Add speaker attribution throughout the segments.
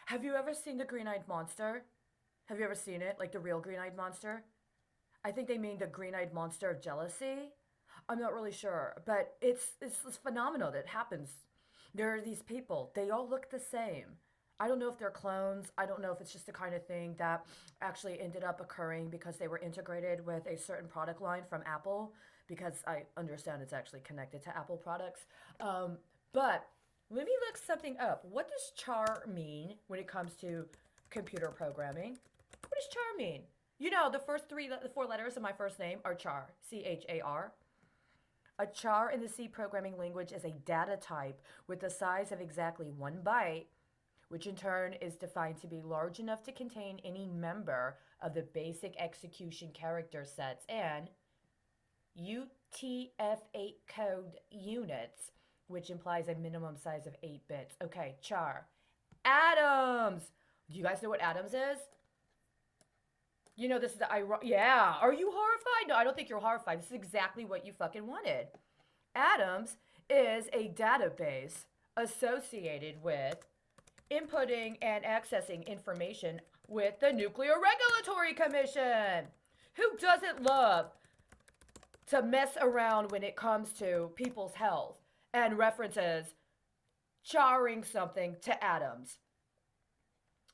Speaker 1: Have you ever seen the green-eyed monster? Have you ever seen it? Like the real green-eyed monster? I think they mean the green-eyed monster of jealousy. I'm not really sure, but it's this phenomenon that happens. There are these people. They all look the same. I don't know if they're clones. I don't know if it's just the kind of thing that actually ended up occurring because they were integrated with a certain product line from Apple. Because I understand it's actually connected to Apple products. But let me look something up. What does char mean when it comes to computer programming? What does char mean? You know, the four letters of my first name are char, char. A char in the C programming language is a data type with the size of exactly 1 byte, which in turn is defined to be large enough to contain any member of the basic execution character sets and UTF-8 code units, which implies a minimum size of 8 bits. Okay, char. Atoms! Do you guys know what atoms is? You know, this is the yeah. Are you horrified? No, I don't think you're horrified. This is exactly what you fucking wanted. Atoms is a database associated with inputting and accessing information with the Nuclear Regulatory Commission. Who doesn't love to mess around when it comes to people's health and references charring something to atoms?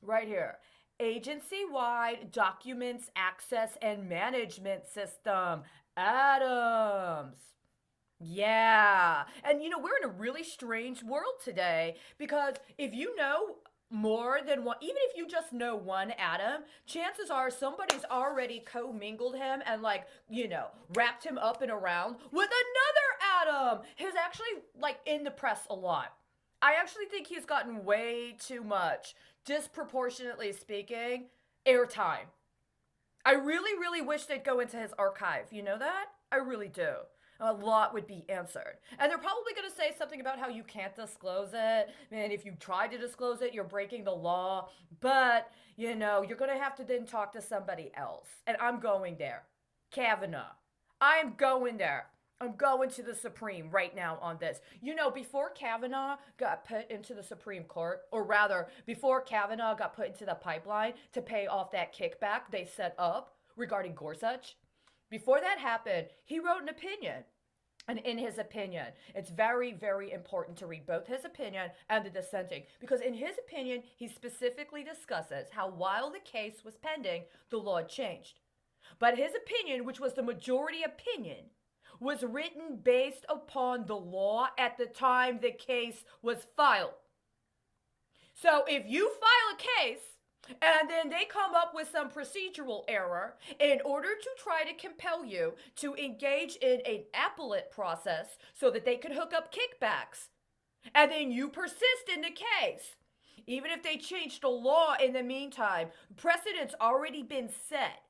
Speaker 1: Right here. Agency-wide documents access and management system. Atoms. Yeah. And you know, we're in a really strange world today because if you know more than one, even if you just know one atom, chances are somebody's already commingled him and, like, you know, wrapped him up and around with another atom. He's actually, like, in the press a lot. I actually think he's gotten way too much, disproportionately speaking, airtime. I really, really wish they'd go into his archive. You know that? I really do. A lot would be answered. And they're probably going to say something about how you can't disclose it. And if you try to disclose it, you're breaking the law. But, you know, you're going to have to then talk to somebody else. And I'm going there. Kavanaugh. I'm going there. I'm going to the Supreme right now on this. You know, before Kavanaugh got put into the Supreme Court, or rather, before Kavanaugh got put into the pipeline to pay off that kickback they set up regarding Gorsuch, before that happened, he wrote an opinion. And in his opinion, it's very, very important to read both his opinion and the dissenting. Because in his opinion, he specifically discusses how while the case was pending, the law changed. But his opinion, which was the majority opinion, was written based upon the law at the time the case was filed. So if you file a case and then they come up with some procedural error in order to try to compel you to engage in an appellate process so that they could hook up kickbacks, and then you persist in the case, even if they changed the law in the meantime, precedent's already been set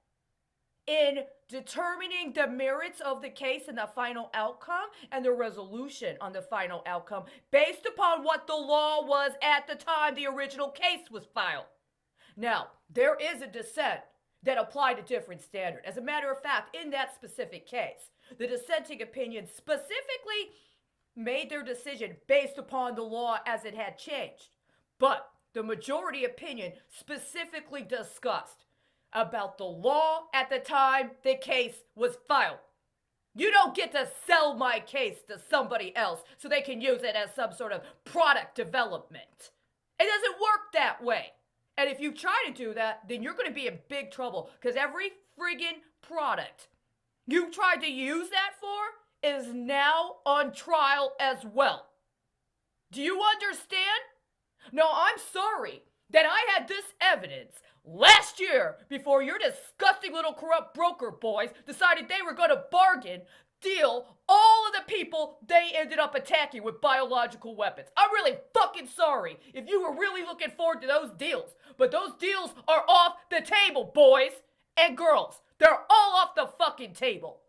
Speaker 1: in determining the merits of the case and the final outcome and the resolution on the final outcome based upon what the law was at the time the original case was filed. Now, there is a dissent that applied a different standard. As a matter of fact, in that specific case, the dissenting opinion specifically made their decision based upon the law as it had changed. But the majority opinion specifically discussed about the law at the time the case was filed. You don't get to sell my case to somebody else so they can use it as some sort of product development. It doesn't work that way. And if you try to do that, then you're going to be in big trouble because every friggin' product you tried to use that for is now on trial as well. Do you understand? No, I'm sorry that I had this evidence last year before your disgusting little corrupt broker boys decided they were going to bargain deal all of the people they ended up attacking with biological weapons. I'm really fucking sorry if you were really looking forward to those deals. But those deals are off the table, boys and girls. They're all off the fucking table.